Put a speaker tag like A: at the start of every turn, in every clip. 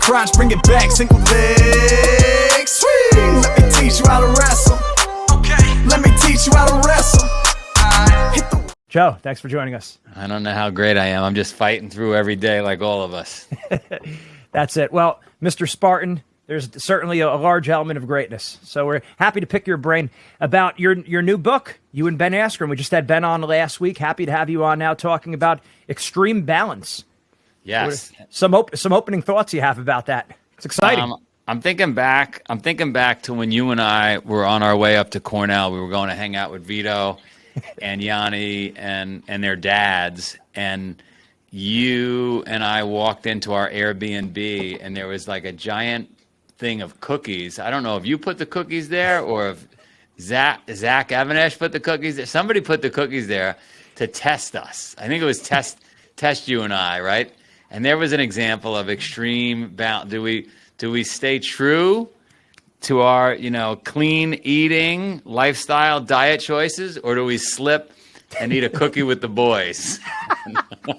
A: crunch, bring it back, single leg swing. Let me teach you how to wrestle. Okay. Let me teach you how to wrestle.
B: Joe, thanks for joining us.
C: I don't know how great I am. I'm just fighting through every day like all of us.
B: That's it. Well, Mr. Spartan, there's certainly a large element of greatness. So we're happy to pick your brain about your new book, you and Ben Askren. We just had Ben on last week. Happy to have you on now talking about extreme balance.
C: Yes.
B: Some opening thoughts you have about that. It's exciting.
C: I'm thinking back to when you and I were on our way up to Cornell. We were going to hang out with Vito and Yanni and their dads, and you and I walked into our Airbnb, and there was like a giant thing of cookies. I don't know if you put the cookies there or if Zach Avanesh put the cookies there. Somebody put the cookies there to test us. I think it was test you and I, right? And there was an example of extreme balance. Do we stay true to our, clean eating, lifestyle, diet choices, or do we slip and eat a cookie with the boys?
B: Go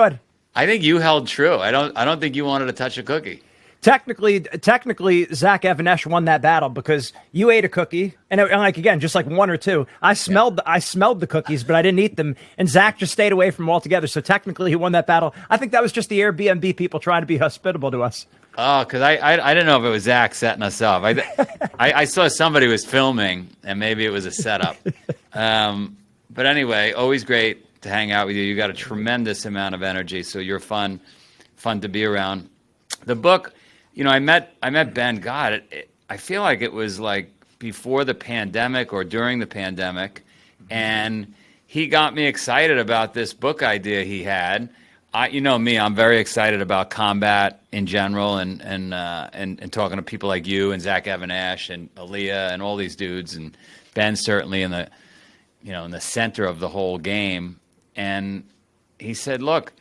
B: ahead.
C: I think you held true. I don't think you wanted to touch a cookie.
B: Technically, Zach Avanesh won that battle because you ate a cookie, and again, just like one or two. I smelled the cookies, but I didn't eat them, and Zach just stayed away from them altogether. So technically, he won that battle. I think that was just the Airbnb people trying to be hospitable to us.
C: Oh, because I didn't know if it was Zach setting us up. I saw somebody was filming, and maybe it was a setup. But anyway, always great to hang out with you. You got a tremendous amount of energy, so you're fun to be around. The book. I met Ben. God, I feel like it was like before the pandemic or during the pandemic, and he got me excited about this book idea he had. You know me, I'm very excited about combat in general, and talking to people like you and Zach Avanesh and Aaliyah and all these dudes, and Ben certainly in the center of the whole game. And he said, "Look,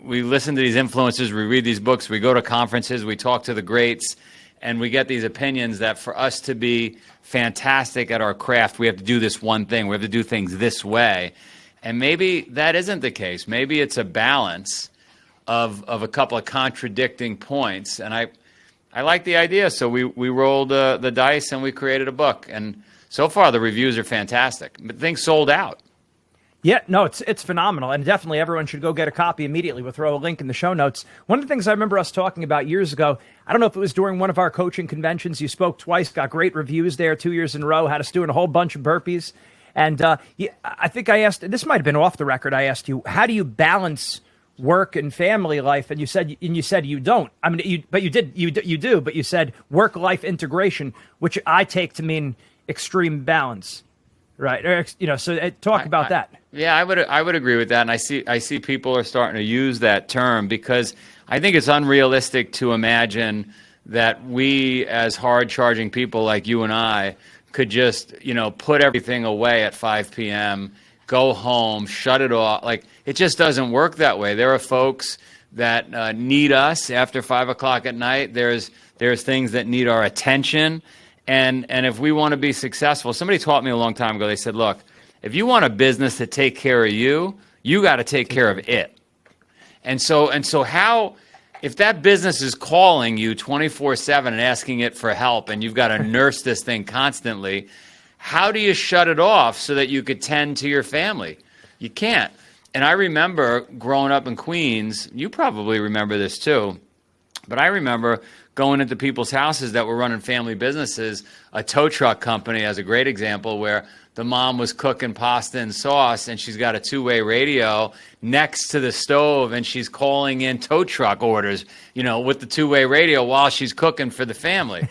C: we listen to these influencers, we read these books, we go to conferences, we talk to the greats, and we get these opinions that for us to be fantastic at our craft, we have to do this one thing. We have to do things this way." And maybe that isn't the case. Maybe it's a balance of a couple of contradicting points. And I like the idea. So we rolled the dice and we created a book. And so far the reviews are fantastic. But things sold out.
B: Yeah, no, it's phenomenal, and definitely everyone should go get a copy immediately. We'll throw a link in the show notes. One of the things I remember us talking about years ago, I don't know if it was during one of our coaching conventions, you spoke twice, got great reviews there 2 years in a row, had us doing a whole bunch of burpees. And I think I asked, this might have been off the record, I asked you, how do you balance work and family life? And you said you don't. I mean, you do, but you said work-life integration, which I take to mean extreme balance. Right. So talk about that.
C: Yeah, I would agree with that. And I see people are starting to use that term because I think it's unrealistic to imagine that we as hard charging people like you and I could just, put everything away at 5 p.m., go home, shut it off. Like, it just doesn't work that way. There are folks that need us after 5 o'clock at night. There's things that need our attention. And if we want to be successful, somebody taught me a long time ago, they said, look, if you want a business to take care of you, you got to take care of it. And so how, if that business is calling you 24/7 and asking it for help, and you've got to nurse this thing constantly, how do you shut it off so that you could tend to your family? You can't. And I remember growing up in Queens, you probably remember this too, but I remember going into people's houses that were running family businesses, a tow truck company as a great example, where the mom was cooking pasta and sauce, and she's got a two-way radio next to the stove, and she's calling in tow truck orders, with the two-way radio while she's cooking for the family.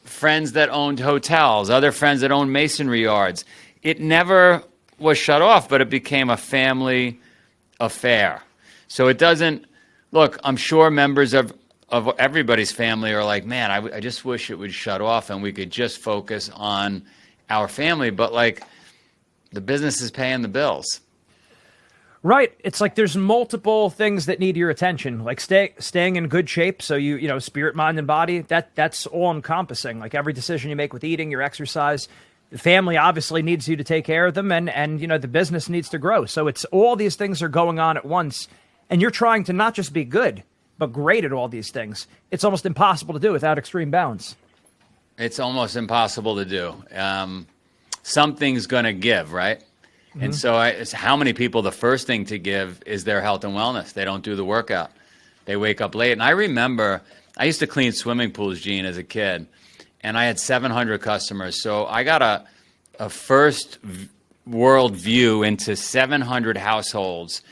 C: Friends that owned hotels, other friends that owned masonry yards. It never was shut off, but it became a family affair. So it doesn't, look, I'm sure members of everybody's family are like, man, I just wish it would shut off and we could just focus on our family. But like, the business is paying the bills.
B: Right. It's like there's multiple things that need your attention, like staying in good shape. So spirit, mind, and body, that's all encompassing. Like every decision you make with eating, your exercise, The family obviously needs you to take care of them, and the business needs to grow. So it's all these things are going on at once, and you're trying to not just be good, but great at all these things. It's almost impossible to do without extreme balance.
C: It's almost impossible to do. Something's going to give, right? Mm-hmm. And so it's how many people the first thing to give is their health and wellness. They don't do the workout. They wake up late. And I remember I used to clean swimming pools, Gene, as a kid, and I had 700 customers. So I got a first world view into 700 households,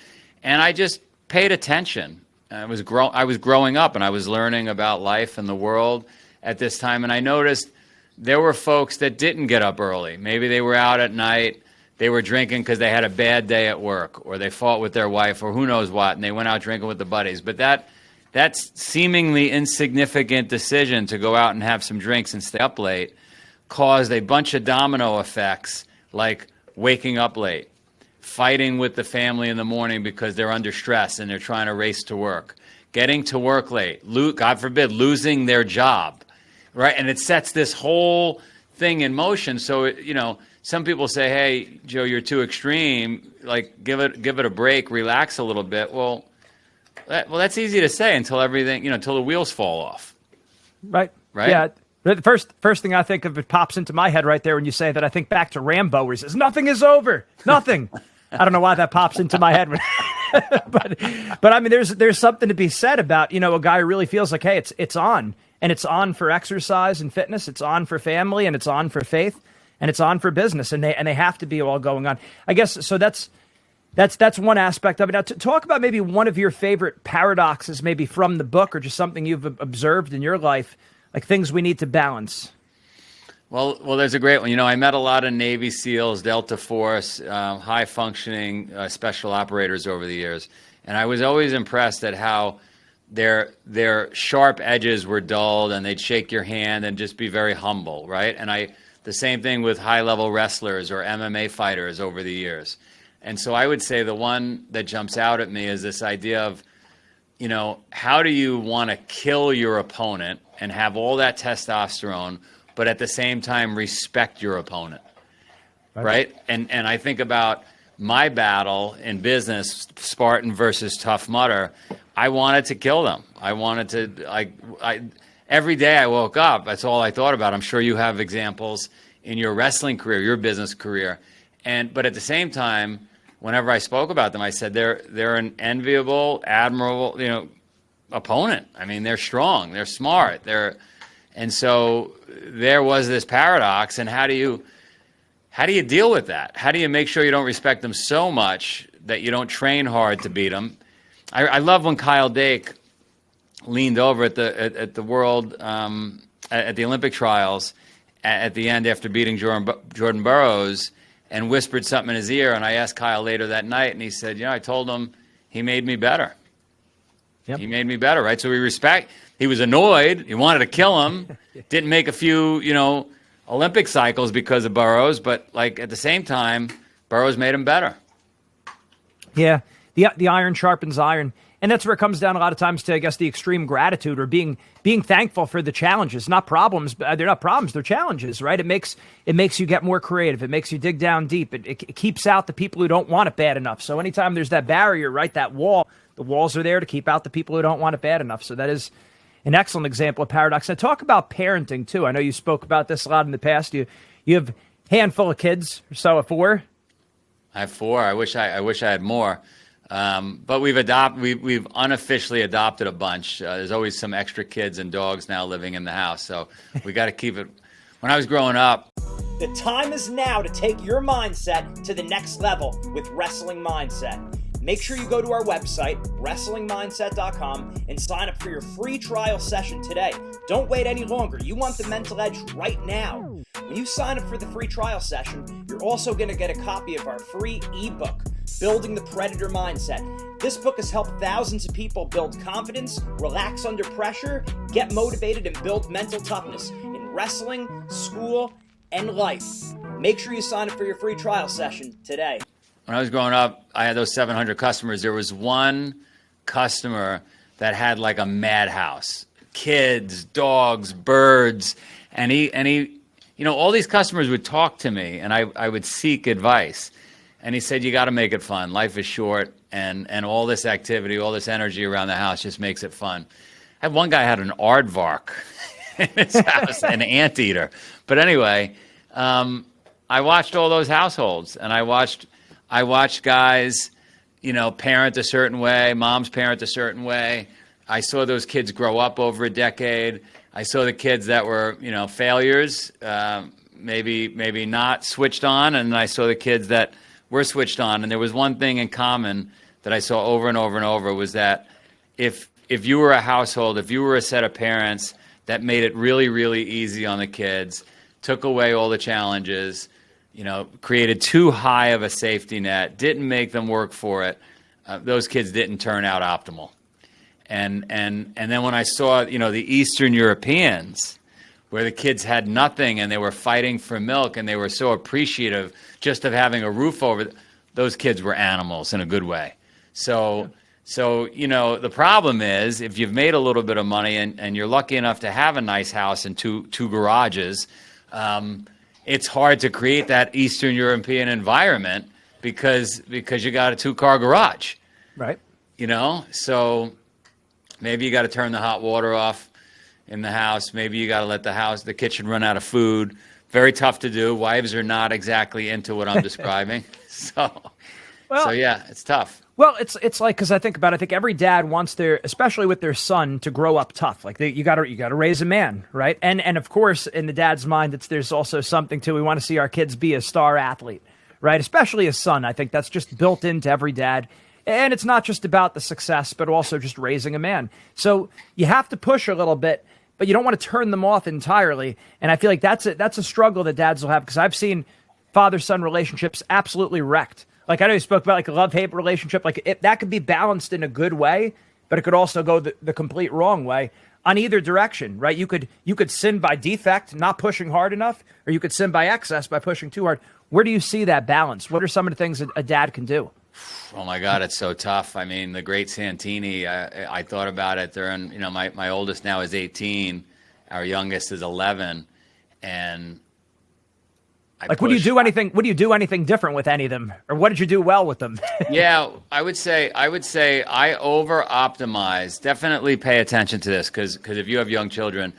C: and I just paid attention. I was growing up, and I was learning about life and the world at this time, and I noticed there were folks that didn't get up early. Maybe they were out at night, they were drinking because they had a bad day at work, or they fought with their wife, or who knows what, and they went out drinking with the buddies. But that's seemingly insignificant decision to go out and have some drinks and stay up late caused a bunch of domino effects, like waking up late, fighting with the family in the morning because they're under stress and they're trying to race to work, getting to work late, God forbid, losing their job, right? And it sets this whole thing in motion. So, some people say, hey, Joe, you're too extreme. Like, give it a break, relax a little bit. Well, that's easy to say until everything, until the wheels fall off.
B: Right.
C: Right?
B: Yeah. The first thing I think of, it pops into my head right there when you say that. I think back to Rambo, where he says, "Nothing is over, nothing." I don't know why that pops into my head, but I mean, there's something to be said about a guy who really feels like, hey, it's on, and it's on for exercise and fitness, it's on for family, and it's on for faith, and it's on for business, and they have to be all going on. I guess so. That's one aspect of it. Now, to talk about maybe one of your favorite paradoxes, maybe from the book, or just something you've observed in your life, like things we need to balance.
C: Well, there's a great one. I met a lot of Navy SEALs, Delta Force, high-functioning special operators over the years, and I was always impressed at how their sharp edges were dulled, and they'd shake your hand and just be very humble, right? And the same thing with high-level wrestlers or MMA fighters over the years. And so I would say the one that jumps out at me is this idea of, how do you want to kill your opponent and have all that testosterone, but at the same time respect your opponent, right? And I think about my battle in business, Spartan versus Tough Mudder. I wanted to kill them. I wanted to, every day I woke up, that's all I thought about. I'm sure you have examples in your wrestling career, your business career. But at the same time, whenever I spoke about them, I said they're an enviable, admirable, opponent. I mean, they're strong, they're smart, and so there was this paradox. And how do you deal with that? How do you make sure you don't respect them so much that you don't train hard to beat them? I love when Kyle Dake leaned over at the world at the Olympic trials at the end after beating Jordan Burroughs, and whispered something in his ear. And I asked Kyle later that night, and he said, I told him he made me better. Yep. He made me better, right? So he was annoyed. He wanted to kill him. Didn't make a few, Olympic cycles because of Burroughs, but at the same time, Burroughs made him better. Yeah.
B: The iron sharpens iron. And that's where it comes down a lot of times to, I guess, the extreme gratitude, or being thankful for the challenges, not problems. They're not problems, they're challenges, right? It makes you get more creative. It makes you dig down deep. It keeps out the people who don't want it bad enough. So anytime there's that barrier, right, that wall, the walls are there to keep out the people who don't want it bad enough. So that is an excellent example of paradox. Now, talk about parenting, too. I know you spoke about this a lot in the past. You have a handful of kids, or so, 4?
C: I have 4. I wish I had more. But we've unofficially adopted a bunch. There's always some extra kids and dogs now living in the house, so we got to keep it. When I was growing up,
B: the time is now to take your mindset to the next level with Wrestling Mindset. Make sure you go to our website, wrestlingmindset.com, and sign up for your free trial session today. Don't wait any longer. You want the mental edge right now. When you sign up for the free trial session, you're also going to get a copy of our free ebook, Building the Predator Mindset. This book has helped thousands of people build confidence, relax under pressure, get motivated, and build mental toughness in wrestling, school, and life. Make sure you sign up for your free trial session today.
C: When I was growing up, I had those 700 customers. There was one customer that had like a madhouse, kids, dogs, birds, and he all these customers would talk to me, and I would seek advice. And he said, you got to make it fun. Life is short, and all this activity, all this energy around the house just makes it fun. I had one guy had an aardvark in his house, an anteater. But anyway, I watched all those households, and I watched guys, parent a certain way, moms parent a certain way. I saw those kids grow up over a decade. I saw the kids that were, failures, maybe not switched on, and I saw the kids that were switched on. And there was one thing in common that I saw over and over and over, was that if you were a household, if you were a set of parents that made it really, really easy on the kids, took away all the challenges, created too high of a safety net, didn't make them work for it, those kids didn't turn out optimal. And then when I saw, the Eastern Europeans, where the kids had nothing and they were fighting for milk and they were so appreciative just of having a roof over, those kids were animals in a good way. So the problem is, if you've made a little bit of money and you're lucky enough to have a nice house and two garages, it's hard to create that Eastern European environment because you got a 2-car garage.
B: Right.
C: So maybe you got to turn the hot water off in the house. Maybe you got to let the kitchen run out of food. Very tough to do. Wives are not exactly into what I'm describing. So yeah, it's tough.
B: Well, it's like, because I think every dad wants especially with their son, to grow up tough. Like you got to raise a man, right? And of course, in the dad's mind, there's also something too. We want to see our kids be a star athlete, right? Especially a son. I think that's just built into every dad. And it's not just about the success, but also just raising a man. So you have to push a little bit, but you don't want to turn them off entirely. And I feel like that's a struggle that dads will have, because I've seen father-son relationships absolutely wrecked. Like I know you spoke about like a love-hate relationship. Like that could be balanced in a good way, but it could also go the complete wrong way on either direction, right? You could sin by defect, not pushing hard enough, or you could sin by excess by pushing too hard. Where do you see that balance? What are some of the things that a dad can do?
C: Oh my God, it's so tough. I mean, the great Santini, I thought about it during, my oldest now is 18, our youngest is 11, and
B: would you do anything different with any of them, or what did you do well with them?
C: Yeah, I would say I over optimize. Definitely pay attention to this, because if you have young children,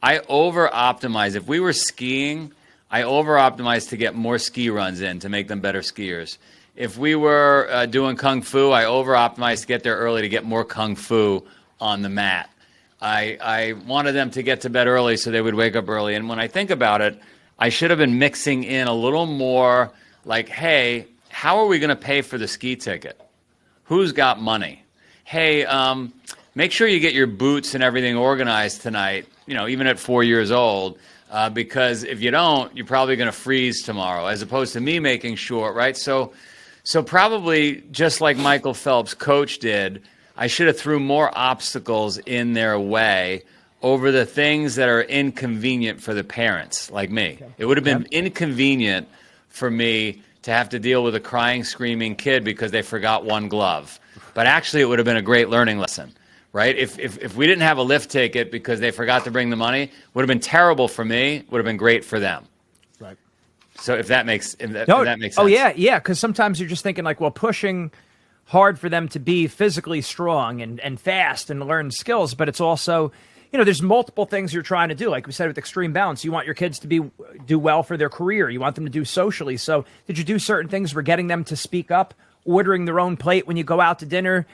C: I over optimize. If we were skiing, I over optimize to get more ski runs in to make them better skiers. If we were doing Kung Fu, I over-optimized to get there early to get more Kung Fu on the mat. I wanted them to get to bed early so they would wake up early. And when I think about it, I should have been mixing in a little more like, hey, how are we going to pay for the ski ticket? Who's got money? Hey, make sure you get your boots and everything organized tonight, even at 4 years old, because if you don't, you're probably going to freeze tomorrow, as opposed to me making sure, right? So probably just like Michael Phelps' coach did, I should have threw more obstacles in their way over the things that are inconvenient for the parents, like me. Okay. It would have been inconvenient for me to have to deal with a crying, screaming kid because they forgot one glove. But actually, it would have been a great learning lesson, right? If we didn't have a lift ticket because they forgot to bring the money, it would have been terrible for me, would have been great for them.
B: Right.
C: So if that makes sense.
B: Oh, yeah, because sometimes you're just thinking like, well, pushing hard for them to be physically strong and fast and learn skills, but it's also, there's multiple things you're trying to do. Like we said, with extreme balance, you want your kids to do well for their career. You want them to do socially. So did you do certain things for getting them to speak up, ordering their own plate when you go out to dinner,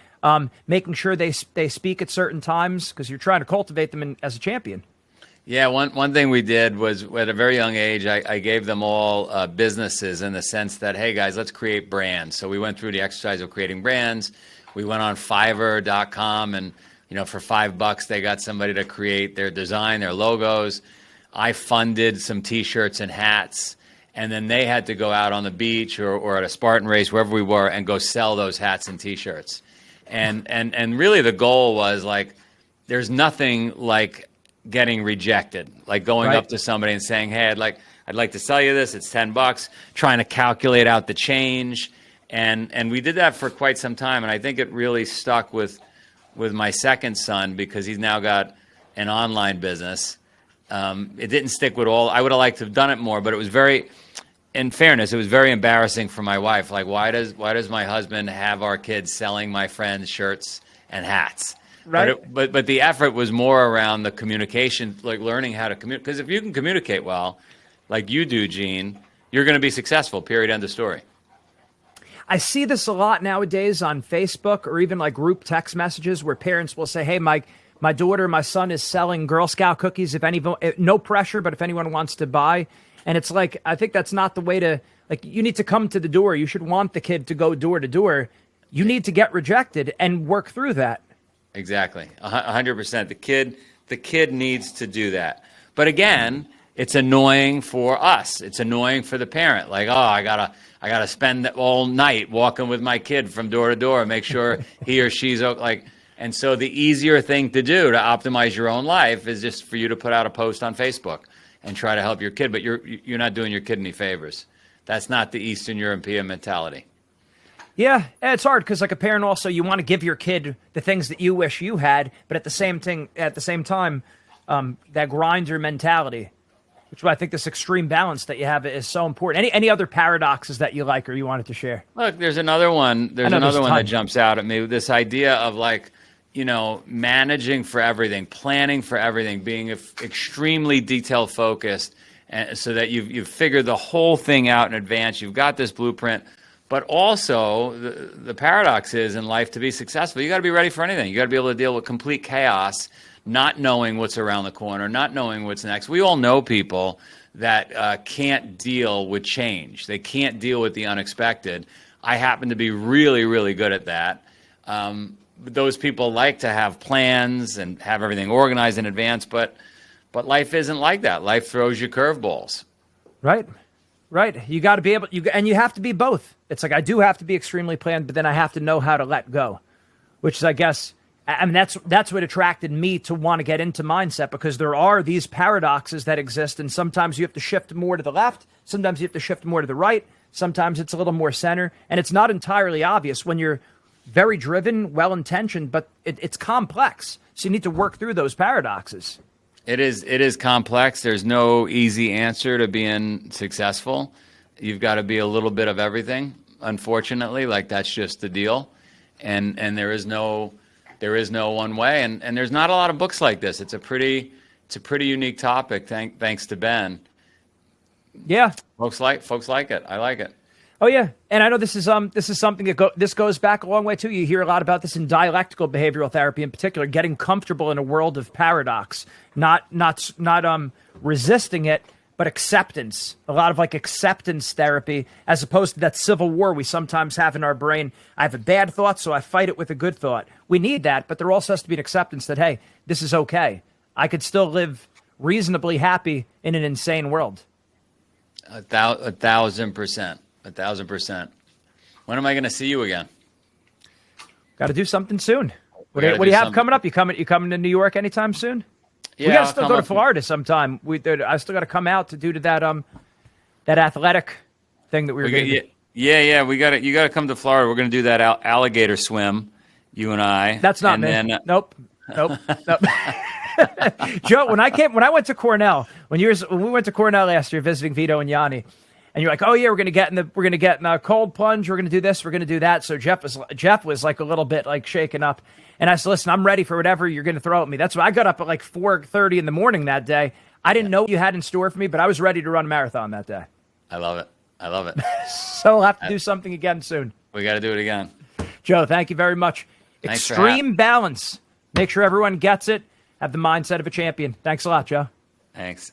B: making sure they speak at certain times, because you're trying to cultivate them as a champion?
C: Yeah, one thing we did was at a very young age, I gave them all businesses in the sense that, hey, guys, let's create brands. So we went through the exercise of creating brands. We went on Fiverr.com, and for $5, they got somebody to create their design, their logos. I funded some T-shirts and hats, and then they had to go out on the beach or at a Spartan race, wherever we were, and go sell those hats and T-shirts. And really the goal was like, there's nothing like getting rejected, like going up to somebody and saying, hey, I'd like to sell you this. It's $10, trying to calculate out the change. And we did that for quite some time. And I think it really stuck with my second son, because he's now got an online business. It didn't stick with all. I would have liked to have done it more, but it was very, in fairness, it was very embarrassing for my wife. Like, why does my husband have our kids selling my friends shirts and hats?
B: Right.
C: But the effort was more around the communication, like learning how to communicate. Because if you can communicate well, like you do, Gene, you're going to be successful. Period. End of story.
B: I see this a lot nowadays on Facebook or even like group text messages where parents will say, hey, my daughter, my son is selling Girl Scout cookies. No pressure, but if anyone wants to buy. And it's like, I think that's not the way to, like, you need to come to the door. You should want the kid to go door to door. You need to get rejected and work through that. Exactly.
C: 100%. The kid needs to do that. But again, it's annoying for us. It's annoying for the parent. Like, oh, I gotta spend all night walking with my kid from door to door, make sure he or she's like. And so the easier thing to do to optimize your own life is just for you to put out a post on Facebook and try to help your kid. But you're not doing your kid any favors. That's not the Eastern European mentality.
B: Yeah, it's hard because, like a parent, also you want to give your kid the things that you wish you had, but at the same time, that grinder mentality, which is why I think this extreme balance that you have is so important. Any other paradoxes that you like or you wanted to share?
C: Look, there's another one. There's another one that jumps out at me. This idea of like, managing for everything, planning for everything, being extremely detail focused, and so that you've figured the whole thing out in advance. You've got this blueprint. But also, the paradox is in life, to be successful, you got to be ready for anything. You got to be able to deal with complete chaos, not knowing what's around the corner, not knowing what's next. We all know people that can't deal with change. They can't deal with the unexpected. I happen to be really, really good at that. Those people like to have plans and have everything organized in advance, but life isn't like that. Life throws you curveballs.
B: Right. Right. You got to be able, and you have to be both. It's like, I do have to be extremely planned, but then I have to know how to let go, which is, I guess, I mean, that's what attracted me to want to get into mindset, because there are these paradoxes that exist. And sometimes you have to shift more to the left. Sometimes you have to shift more to the right. Sometimes it's a little more center, and it's not entirely obvious when you're very driven, well-intentioned, but it's complex. So you need to work through those paradoxes.
C: It is complex. There's no easy answer to being successful. You've got to be a little bit of everything, unfortunately. Like, that's just the deal. And there is no one way. And there's not a lot of books like this. It's a pretty unique topic. Thanks to Ben.
B: Yeah.
C: Folks like it. I like it.
B: Oh yeah, and I know this is something that this goes back a long way too. You hear a lot about this in dialectical behavioral therapy, in particular, getting comfortable in a world of paradox, not resisting it, but acceptance. A lot of like acceptance therapy, as opposed to that civil war we sometimes have in our brain. I have a bad thought, so I fight it with a good thought. We need that, but there also has to be an acceptance that, hey, this is okay. I could still live reasonably happy in an insane world.
C: 1,000%. 1,000%. When am I going to see you again?
B: Got to do something soon. What do you have coming up? You coming to New York anytime soon?
C: Yeah,
B: we got to still go to Florida sometime. I still got to come out to do that athletic thing that we were going to do.
C: Yeah. You got to come to Florida. We're going to do that alligator swim, you and I.
B: That's not me.
C: Then,
B: Nope. Joe, when I went to Cornell, when we went to Cornell last year visiting Vito and Yanni, and you're like, oh yeah, we're gonna get in the cold plunge, we're gonna do this, we're gonna do that. So Jeff was like a little bit like shaken up, and I said, listen, I'm ready for whatever you're gonna throw at me. That's why I got up at like 4:30 in the morning that day. I didn't know what you had in store for me, but I was ready to run a marathon that day.
C: I love it.
B: So we'll have to do something again soon.
C: We got to do it again.
B: Joe, thank you very much.
C: Thanks
B: Extreme balance. Make sure everyone gets it. Have the mindset of a champion. Thanks a lot, Joe.
C: Thanks.